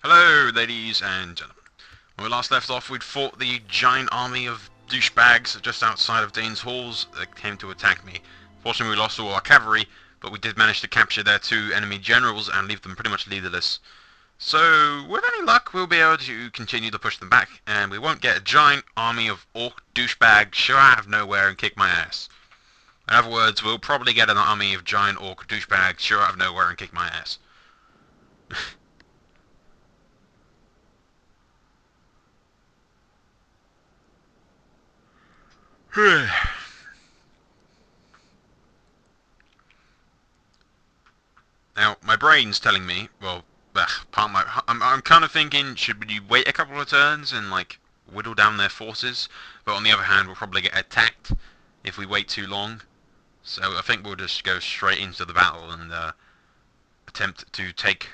Hello, ladies and gentlemen. When we last left off, we'd fought the giant army of douchebags just outside of Dáins Halls that came to attack me. Fortunately, we lost all our cavalry, but we did manage to capture their two enemy generals and leave them pretty much leaderless. So, with any luck, we'll be able to continue to push them back, and we won't get a giant army of orc douchebags show out of nowhere and kick my ass. In other words, we'll probably get an army of giant orc douchebags show out of nowhere and kick my ass. Now, my brain's telling me, well, I'm kind of thinking, should we wait a couple of turns and, like, whittle down their forces? But on the other hand, we'll probably get attacked if we wait too long. So I think we'll just go straight into the battle and attempt to take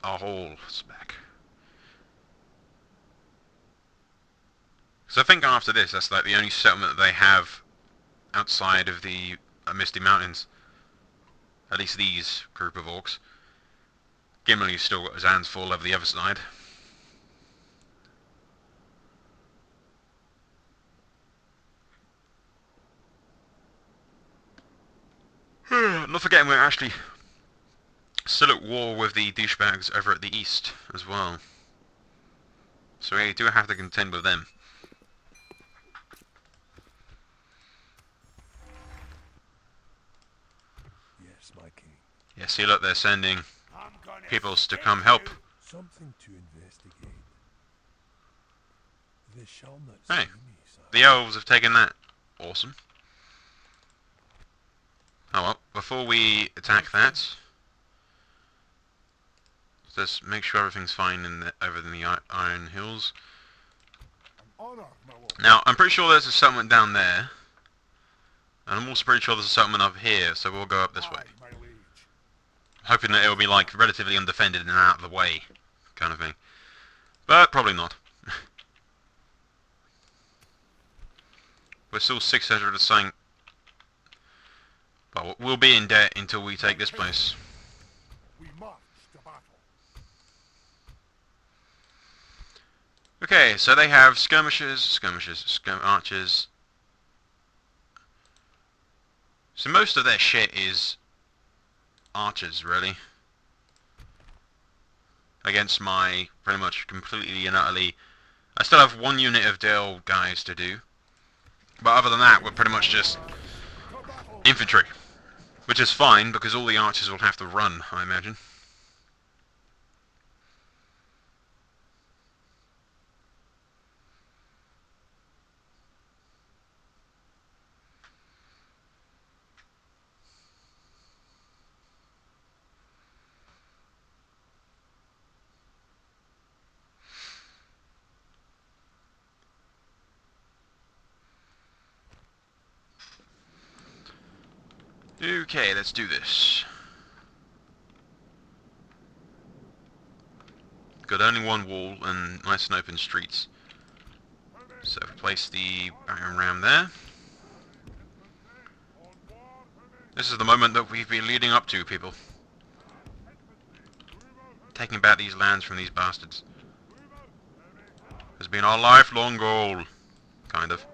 our halls back. So I think after this, that's like the only settlement that they have outside of the Misty Mountains. At least these group of orcs. Gimli's still got his hands full over the other side. Not forgetting we're actually still at war with the douchebags over at the east as well. So we do have to contend with them. Yes, my king. Yeah, see, look, they're sending peoples to come help. Something to investigate. They shall not Hey, see me, sire. the elves have taken that. Awesome. Oh well, before we attack that, let's make sure everything's fine over in the Iron Hills. Now, I'm pretty sure there's a settlement down there, and I'm also pretty sure there's a settlement up here, so we'll go up this way. Hoping that it'll be, like, relatively undefended and out of the way, kind of thing. But probably not. We're still 600 or something. But we'll be in debt until we take this place. Okay, so they have skirmishers, archers. So most of their shit is archers, really. Against my pretty much completely and utterly... I still have one unit of Dale guys to do. But other than that, we're pretty much just infantry. Which is fine, because all the archers will have to run, I imagine. Okay, let's do this. Got only one wall and nice and open streets. So place the battering ram there. This is the moment that we've been leading up to, people. Taking back these lands from these bastards has been our lifelong goal, kind of.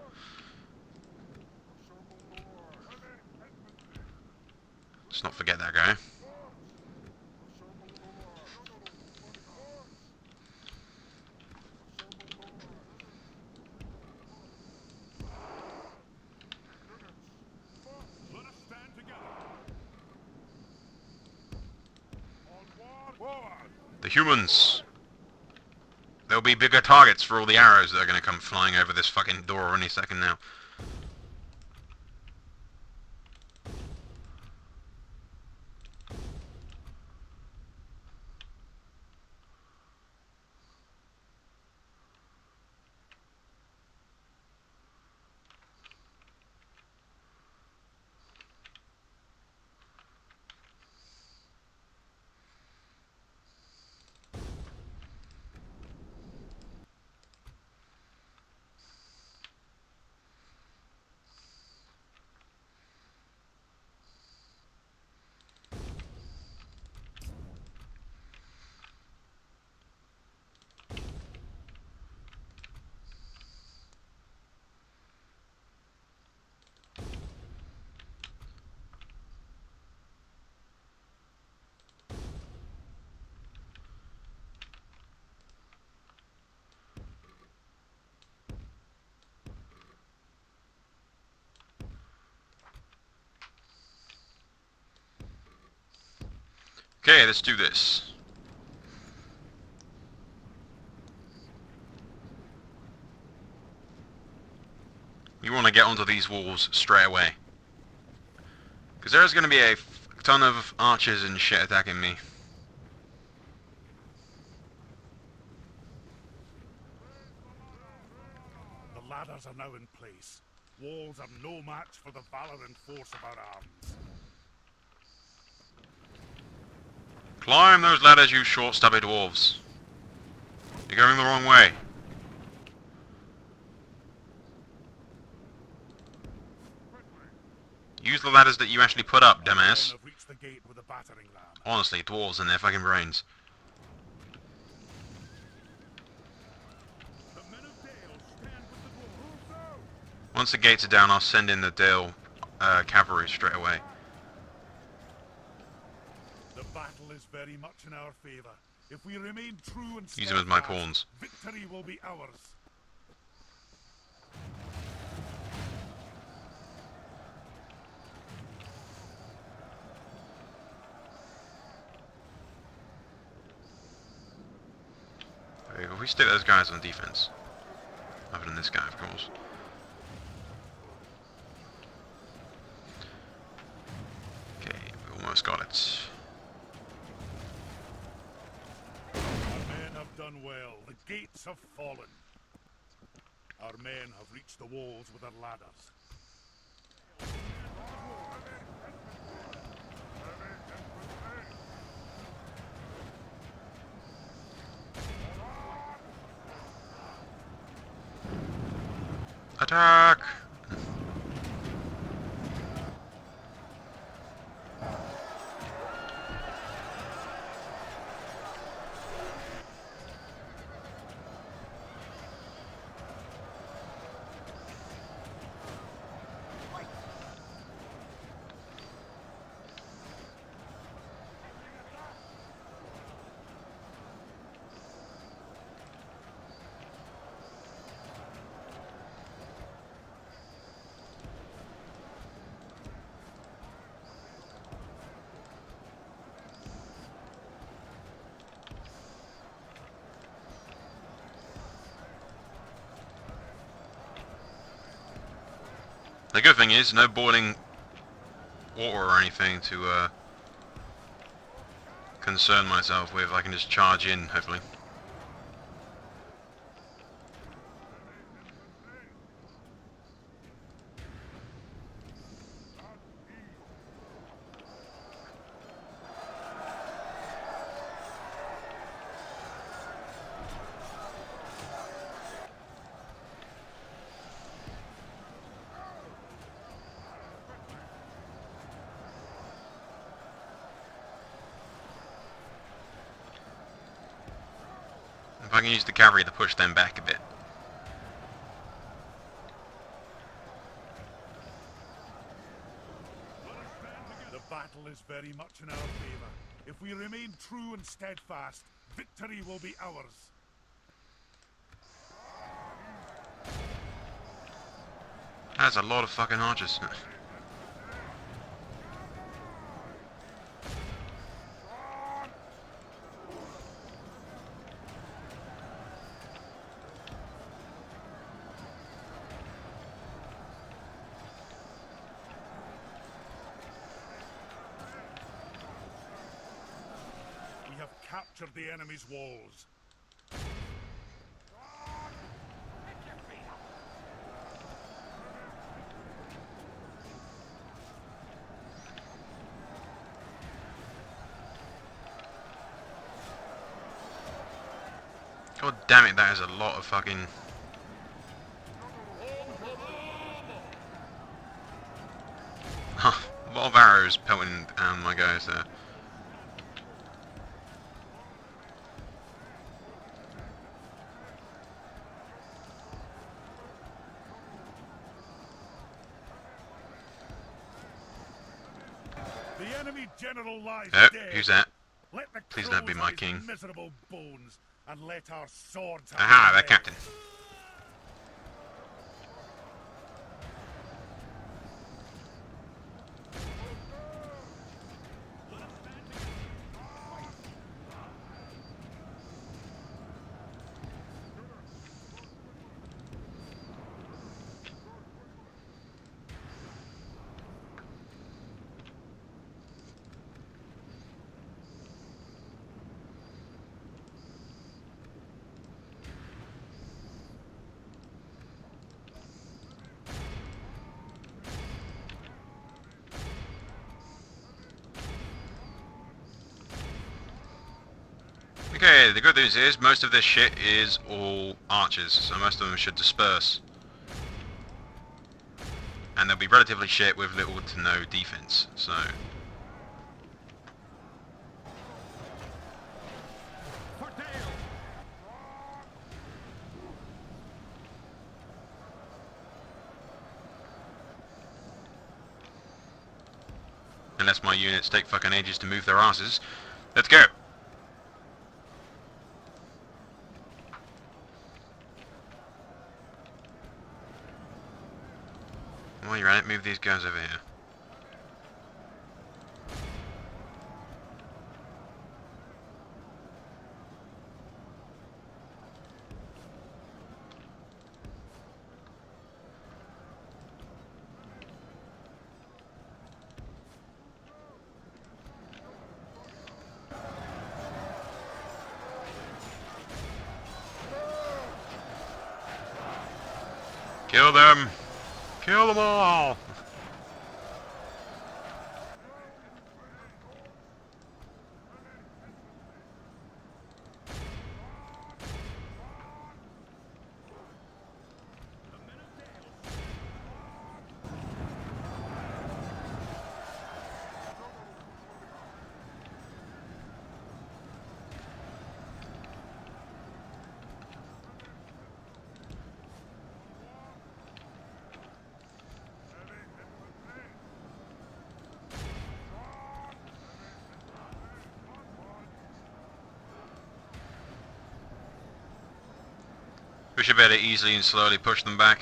Let's not forget that guy. The humans. There'll be bigger targets for all the arrows that are going to come flying over this fucking door any second now. Okay, let's do this. You want to get onto these walls straight away. Because there's going to be a ton of archers and shit attacking me. The ladders are now in place. Walls are no match for the valor and force of our arms. Climb those ladders, you short, stubby dwarves. You're going the wrong way. Use the ladders that you actually put up, Our men dumbass. have reached the gate with a battering ram. Honestly, dwarves and their fucking brains. The men of Dale stand with the dwarves. Once the gates are down, I'll send in the Dale cavalry straight away. The battle is very much in our favor. If we remain true and Use them as my steadfast, pawns. victory will be ours. If we stick those guys on defense. Other than this guy, of course. Okay, we almost got it. Our men have done well. The gates have fallen. Our men have reached the walls with their ladders. Attack! The good thing is, no boiling water or anything to concern myself with. I can just charge in, hopefully. If I can use the cavalry to push them back a bit. The battle is very much in our favor. If we remain true and steadfast, victory will be ours. That's a lot of fucking archers. We have captured the enemy's walls. God damn it, that is a lot of fucking... a lot of arrows pelting down my guys there. The enemy general lies Oh, dead. who's that? Let the Please don't be crows my his king. miserable bones and let our swords have Aha, their the captain. Okay, the good news is most of this shit is all archers, so most of them should disperse. And they'll be relatively shit with little to no defense, so... Unless my units take fucking ages to move their asses. Let's go! While you're at it, move these guys over here. Kill them! Kill them all! We should be able to easily and slowly push them back.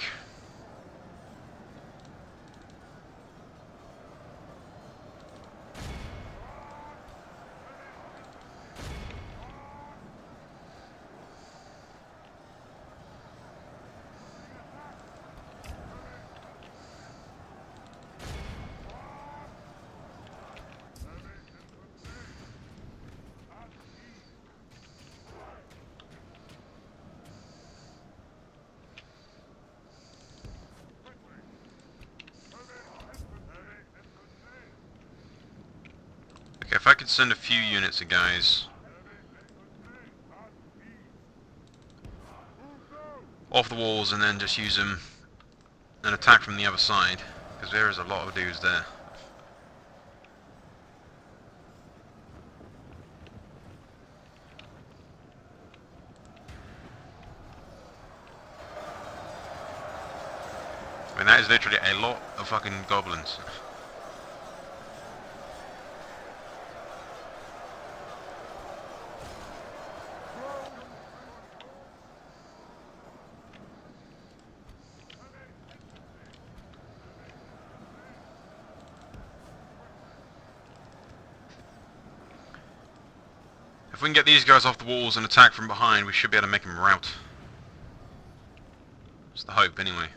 Okay, if I could send a few units of guys off the walls and then just use them and attack from the other side, because there is a lot of dudes there. I mean, that is literally a lot of fucking goblins. If we can get these guys off the walls and attack from behind, we should be able to make them rout. It's the hope, anyway.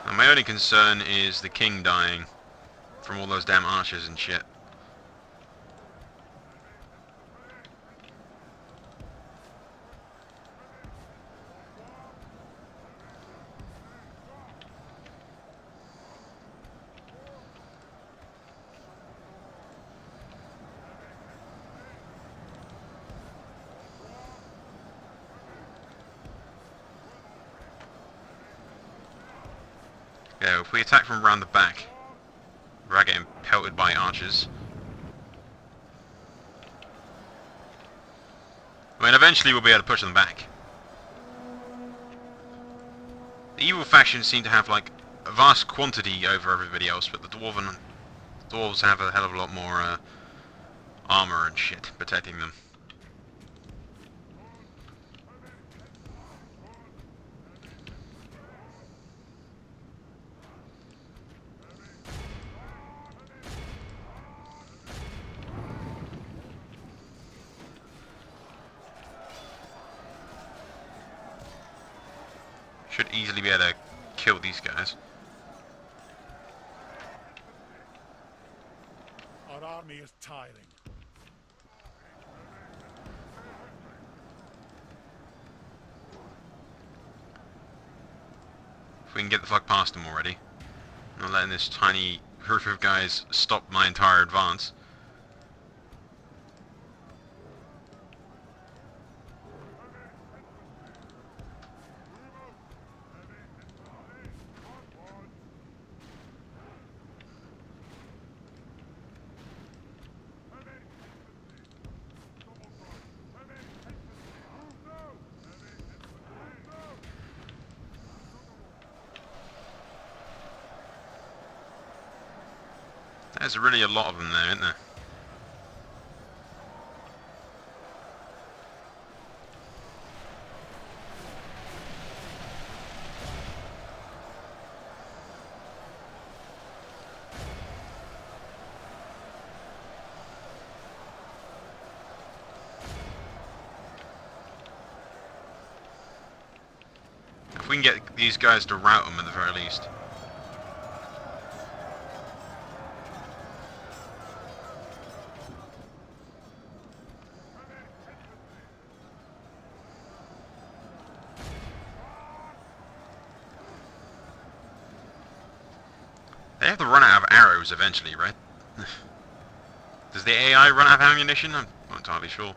And my only concern is the king dying from all those damn archers and shit. Yeah, if we attack from around the back, we're getting pelted by archers. I mean, eventually we'll be able to push them back. The evil factions seem to have, like, a vast quantity over everybody else, but the dwarves have a hell of a lot more armor and shit protecting them. Should easily be able to kill these guys. Our army is tiring. If we can get the fuck past them already. Not letting this tiny group of guys stop my entire advance. There's really a lot of them there, isn't there? If we can get these guys to rout them at the very least. They have to run out of arrows eventually, right? Does the AI run out of ammunition? I'm not entirely sure.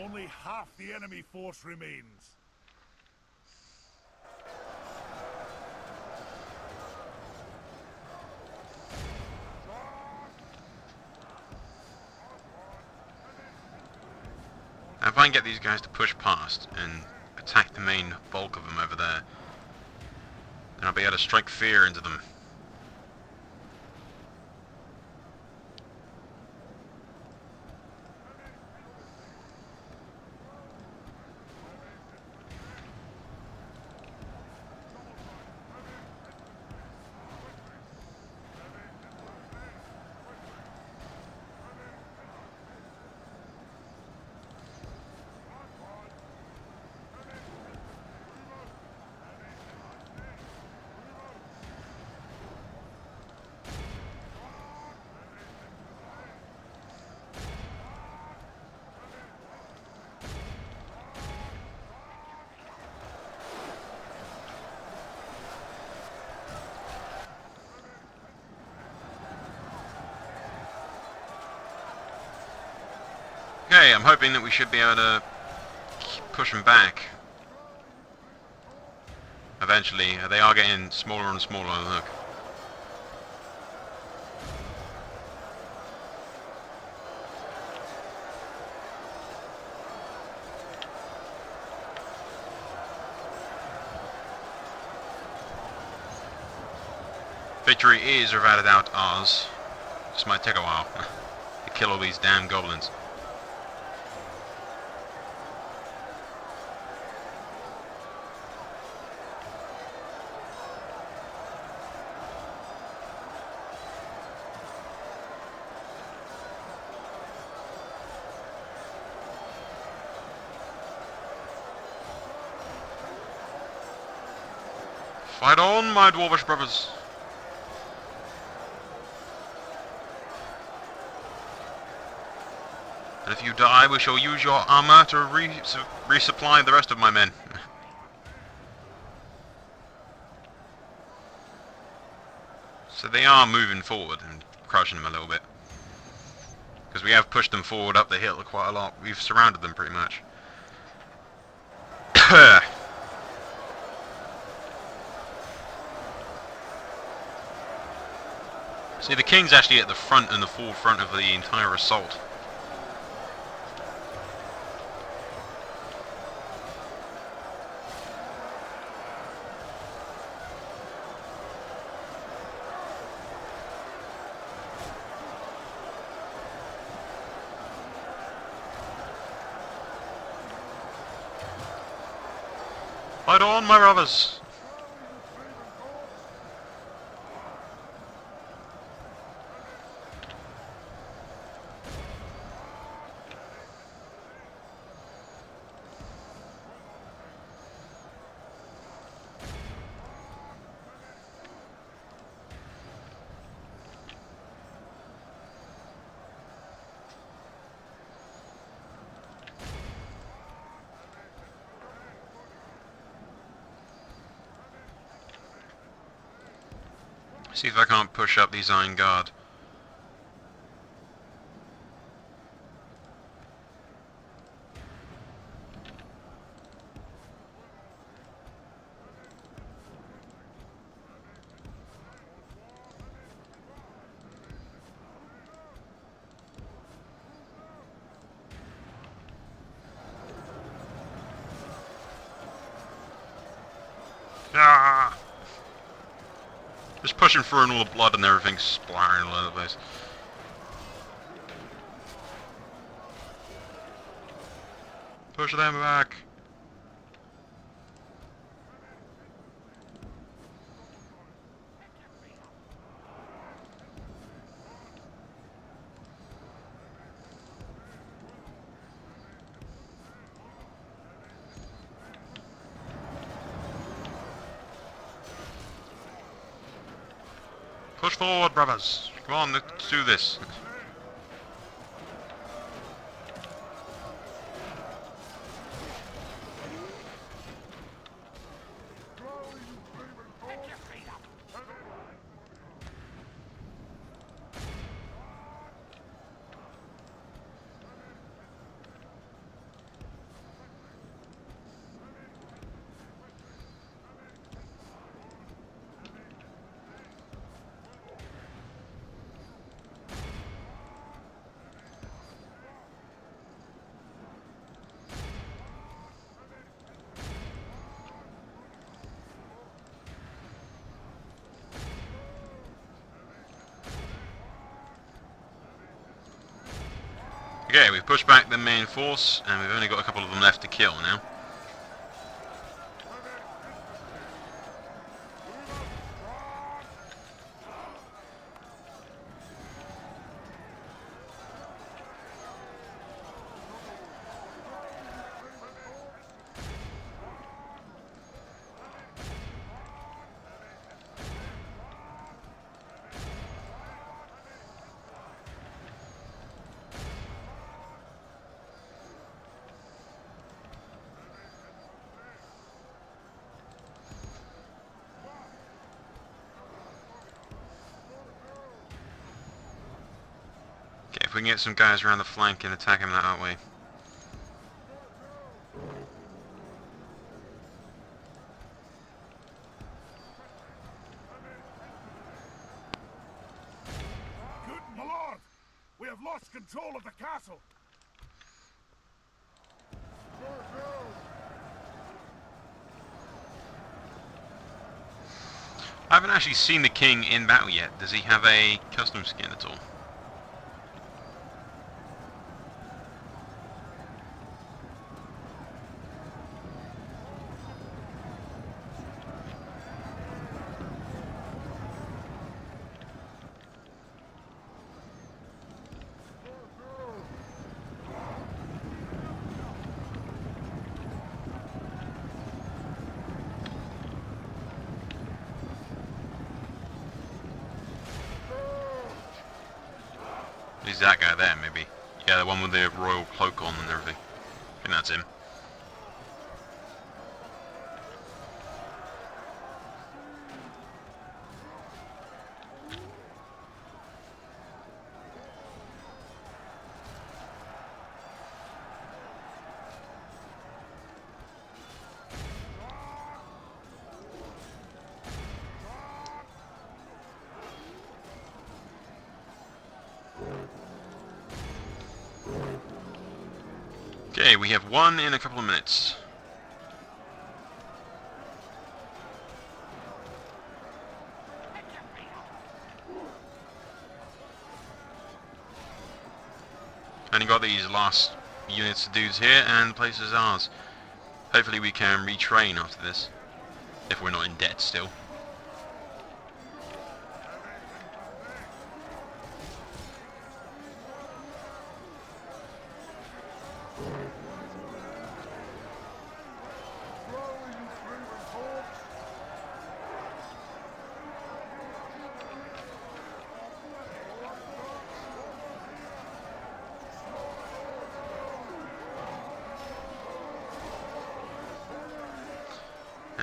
Only half the enemy force remains. Now if I can get these guys to push past and attack the main bulk of them over there, then I'll be able to strike fear into them. Okay, I'm hoping that we should be able to push them back. Eventually, they are getting smaller and smaller, look. Victory is, without a doubt, ours. Just might take a while to kill all these damn goblins. Fight on, my dwarvish brothers! And if you die, we shall use your armor to resupply the rest of my men. So they are moving forward and crushing them a little bit. Because we have pushed them forward up the hill quite a lot. We've surrounded them pretty much. See, the king's actually at the front and the forefront of the entire assault. Fight on, my brothers! See if I can't push up these Iron Guard. Ah! Just pushing through and all the blood and everything's splattering all over the place. Push them back. Push forward, brothers. Come on, let's do this. Okay, we've pushed back the main force, and we've only got a couple of them left to kill now. Okay, if we can get some guys around the flank and attack him that way. Good my lord! We have lost control of the castle! I haven't actually seen the king in battle yet. Does he have a custom skin at all? Who's that guy there, maybe? Yeah, the one with the royal cloak on and everything. I think that's him. Okay, we have one in a couple of minutes. Only got these last units of dudes here, and the place is ours. Hopefully we can retrain after this, if we're not in debt still.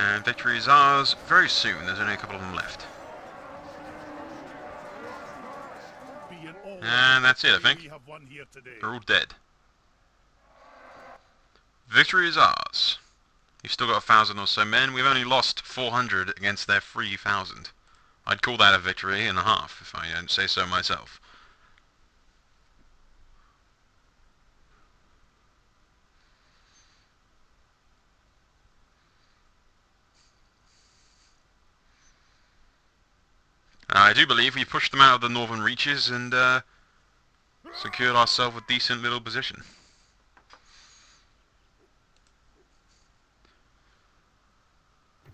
And victory is ours very soon. There's only a couple of them left. And that's it, I think. They're all dead. Victory is ours. You've still got 1,000 or so men. We've only lost 400 against their 3,000. I'd call that a victory and a half, if I don't say so myself. I do believe we pushed them out of the northern reaches and secured ourselves a decent little position.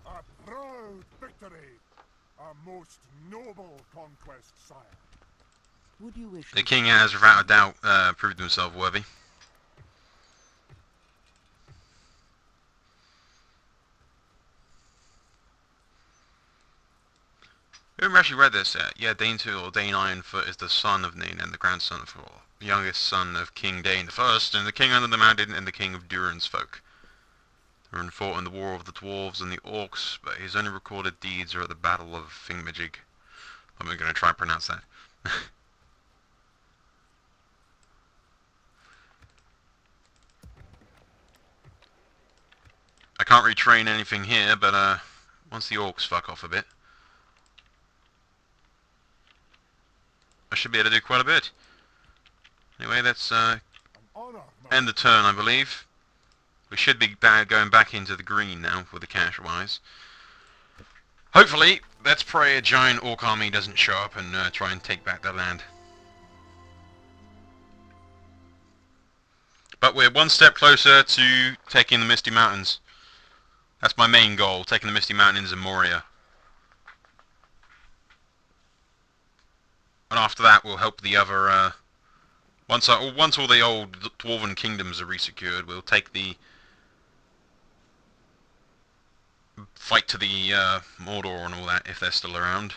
A proud victory, a most noble conquest, sire. Would you wish The king has, without a doubt, proved himself worthy. We haven't actually read this yet. Yeah, Dáin or Dáin Ironfoot is the son of Nain and the grandson of Thor, the youngest son of King Dáin I, and the king under the mountain and the king of Durin's folk. Durin fought in the war of the Dwarves and the Orcs, but his only recorded deeds are at the Battle of Thingamajig. I'm going to try and pronounce that. I can't retrain anything here, but once the Orcs fuck off a bit, I should be able to do quite a bit. Anyway, let's end the turn, I believe. We should be going back into the green now with the cash-wise. Hopefully, let's pray a giant orc army doesn't show up and try and take back the land. But we're one step closer to taking the Misty Mountains. That's my main goal, taking the Misty Mountains and Moria. And after that, we'll help the other. Once all the old dwarven kingdoms are resecured, we'll take the fight to the Mordor and all that if they're still around.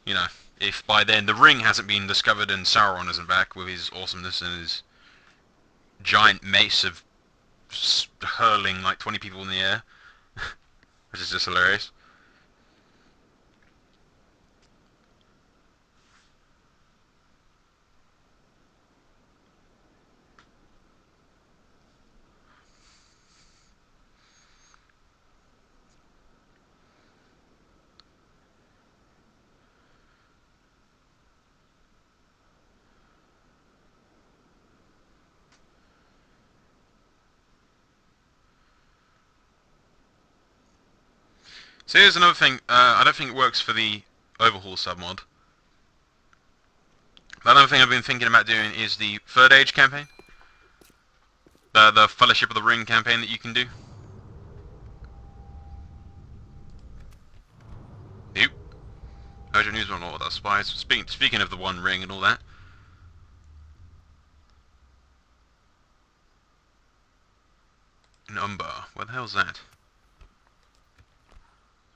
You know, if by then the ring hasn't been discovered and Sauron isn't back with his awesomeness and his giant mace of hurling like 20 people in the air, which is just hilarious. So here's another thing, I don't think it works for the Overhaul submod. But another thing I've been thinking about doing is the Third Age campaign. The Fellowship of the Ring campaign that you can do. Yep. Urgent news on all that spies. Speaking of the One Ring and all that. In Umbar. Where the hell's that?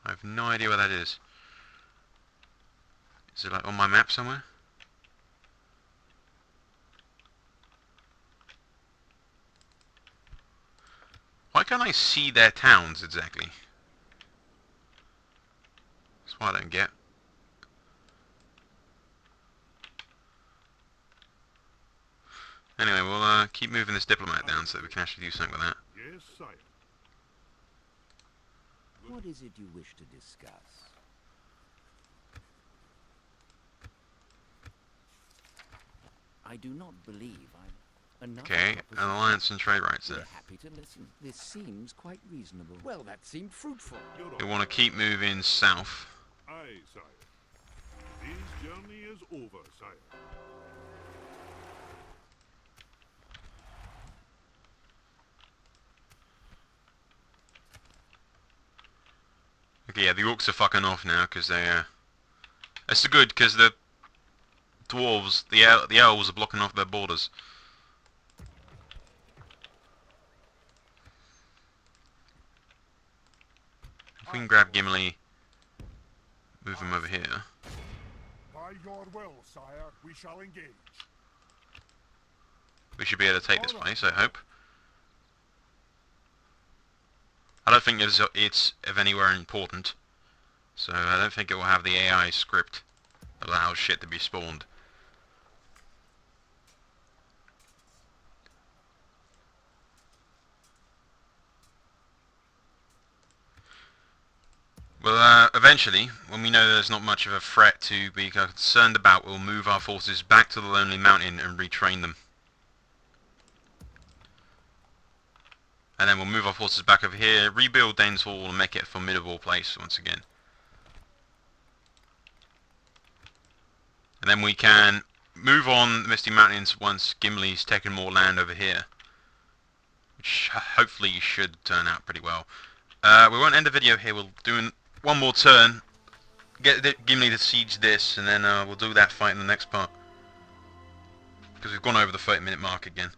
I have no idea where that is. Is it like on my map somewhere? Why can't I see their towns exactly? That's what I don't get. Anyway, we'll keep moving this diplomat down so that we can actually do something with that. Yes, sire. What is it you wish to discuss? I do not believe I'm Another Okay, proposition. an alliance and trade rights We're there. happy to listen. This seems quite reasonable. Well, that seemed fruitful. We want to keep moving south. Aye, sire. This journey is over, sire. Okay, yeah, the orcs are fucking off now because they. It's good because the dwarves, the elves are blocking off their borders. If we can grab Gimli, move him over here. By your will, sire, we shall engage. We should be able to take this place, I hope. I don't think it's of anywhere important, so I don't think it will have the AI script that allows shit to be spawned. Well, eventually, when we know there's not much of a threat to be concerned about, we'll move our forces back to the Lonely Mountain and retrain them. And then we'll move our forces back over here, rebuild Dáins Hall, and make it a formidable place once again. And then we can move on the Misty Mountains once Gimli's taken more land over here. Which hopefully should turn out pretty well. We won't end the video here, we'll do one more turn. Get Gimli to siege this, and then we'll do that fight in the next part. Because we've gone over the 30-minute mark again.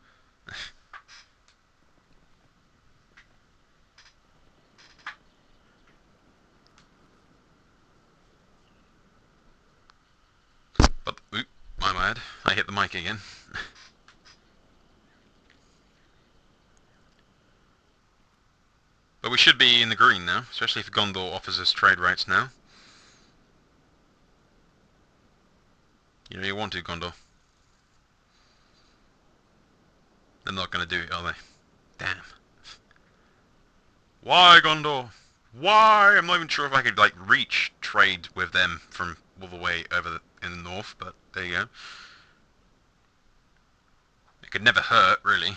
But, oop, my bad. I hit the mic again. But we should be in the green now, especially if Gondor offers us trade rights now. You know you want to, Gondor. They're not going to do it, are they? Damn. Why, Gondor? Why? I'm not even sure if I could, like, reach trade with them from all the way over in the north, but there you go. It could never hurt, really.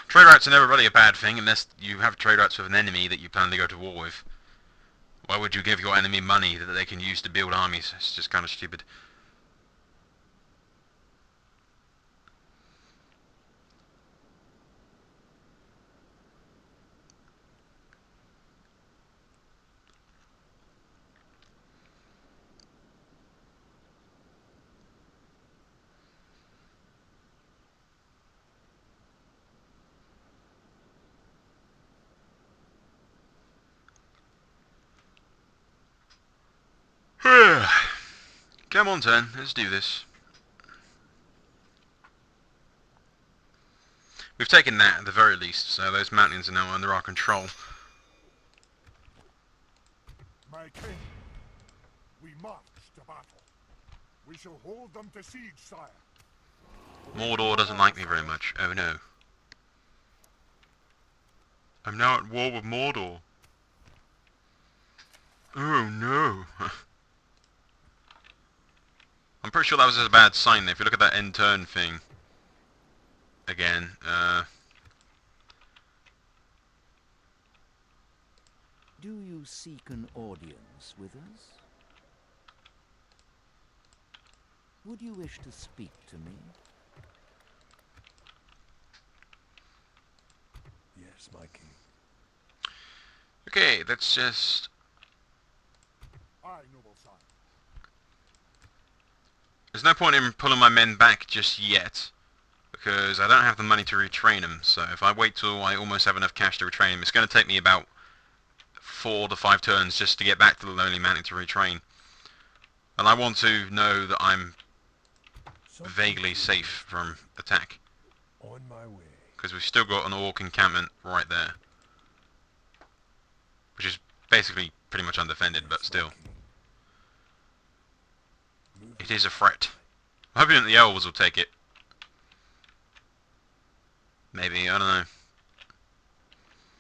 Trade rights are never really a bad thing unless you have trade rights with an enemy that you plan to go to war with. Why would you give your enemy money that they can use to build armies? It's just kind of stupid. Come on, turn. Let's do this. We've taken that at the very least, so those mountains are now under our control. My king, we march to battle. We shall hold them to siege, sire. Mordor doesn't like me very much. Oh no. I'm now at war with Mordor. Oh no. I'm pretty sure that was a bad sign there. If you look at that end turn thing again, Do you seek an audience with us? Would you wish to speak to me? Yes, my king. okay, let's just... Aye, noble sire. There's no point in pulling my men back just yet, because I don't have the money to retrain them, so if I wait till I almost have enough cash to retrain them, it's going to take me about 4 to 5 turns just to get back to the Lonely Mountain to retrain. And I want to know that I'm Something vaguely to safe from attack, On my way. because we've still got an orc encampment right there, which is basically pretty much undefended, but Yes, my still, king. Move it is a threat. I'm hoping that the elves will take it. Maybe, I don't know.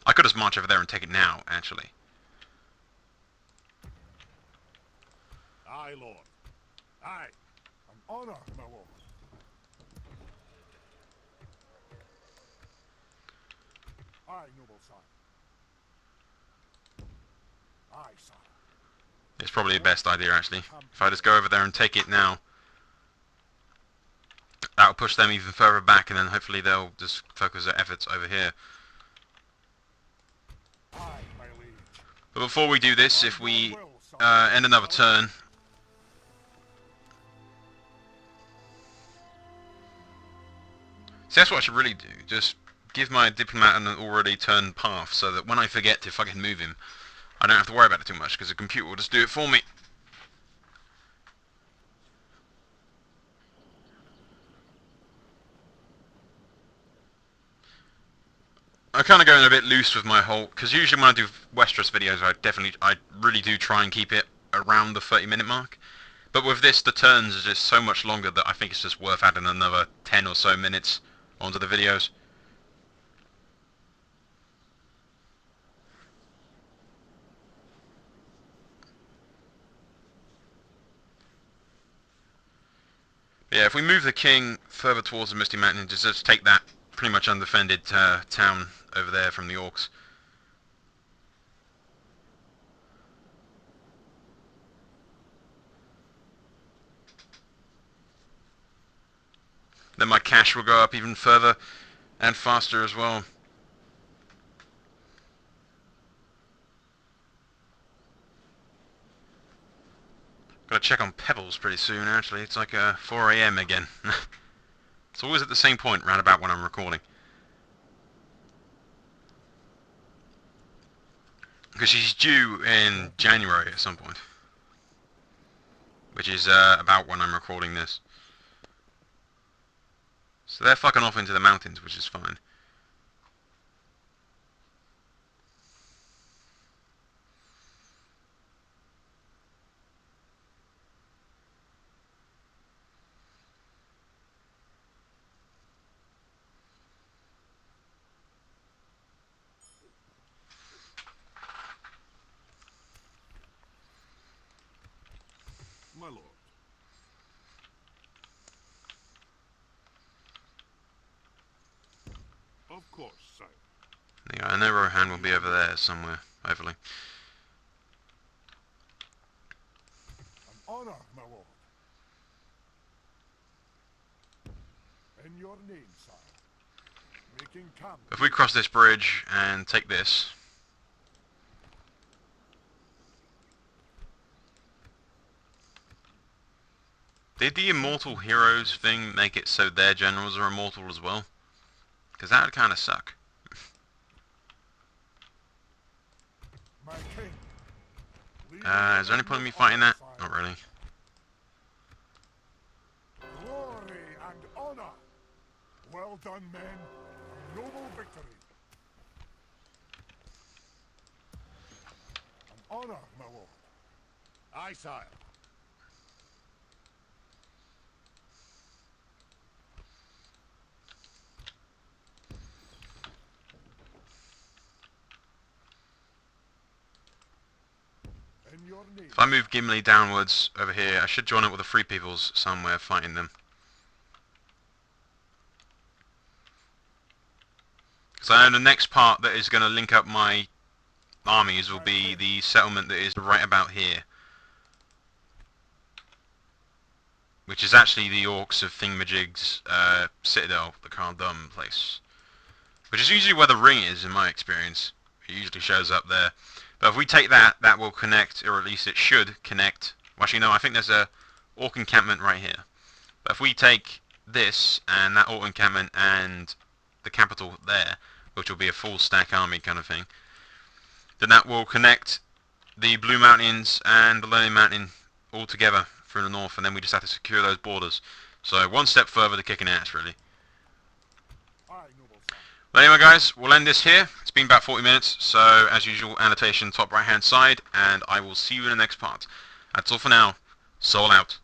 I could just march over there and take it now, actually. Aye, lord. Aye. An honor, my lord. Aye, noble sire. Aye, sire. It's probably the best idea, actually. If I just go over there and take it now, that'll push them even further back, and then hopefully they'll just focus their efforts over here. Aye, my liege. But before we do this, if we end another turn, see, that's what I should really do. Just give my diplomat an already turned path, so that when I forget to fucking move him, I don't have to worry about it too much, because the computer will just do it for me. I'm kind of going a bit loose with my whole, because usually when I do Westeros videos, I really do try and keep it around the 30-minute mark. But with this, the turns are just so much longer that I think it's just worth adding another 10 or so minutes onto the videos. But yeah, if we move the king further towards the Misty Mountains, just take that pretty much undefended town over there from the orcs. Then my cash will go up even further and faster as well. Gotta check on Pebbles pretty soon, actually. It's like 4 AM again. It's always at the same point, round about when I'm recording. Because she's due in January at some point. Which is about when I'm recording this. So they're fucking off into the mountains, which is fine. My lord. Of course, sire. Yeah, I know Rohan will be over there somewhere, hopefully. An honor, my lord. In your name, sire. Making camp. If we cross this bridge and take this, did the Immortal Heroes thing make it so their generals are immortal as well? Because that would kind of suck. My king. Is there any point in me fighting that? Not really. Glory and honor. Well done, men. A noble victory. An honor, my lord. Aye, sire. In your name. If I move Gimli downwards over here, I should join up with the Free Peoples somewhere fighting them. Because I know the next part that is going to link up my armies will be the settlement that is right about here. Which is actually the orcs of Thingamajig's citadel, the Khaldun place. Which is usually where the ring is, in my experience. It usually shows up there. But if we take that, that will connect, or at least it should connect. Well, actually, no, I think there's a orc encampment right here. But if we take this, and that orc encampment, and the capital there, which will be a full stack army kind of thing, then that will connect the Blue Mountains and the Lonely Mountain all together through the north, and then we just have to secure those borders. So one step further to kicking ass, really. Aye, noble sire. Well, anyway, guys, we'll end this here. It's been about 40 minutes, so as usual, annotation top right hand side, and I will see you in the next part. That's all for now. Soul out.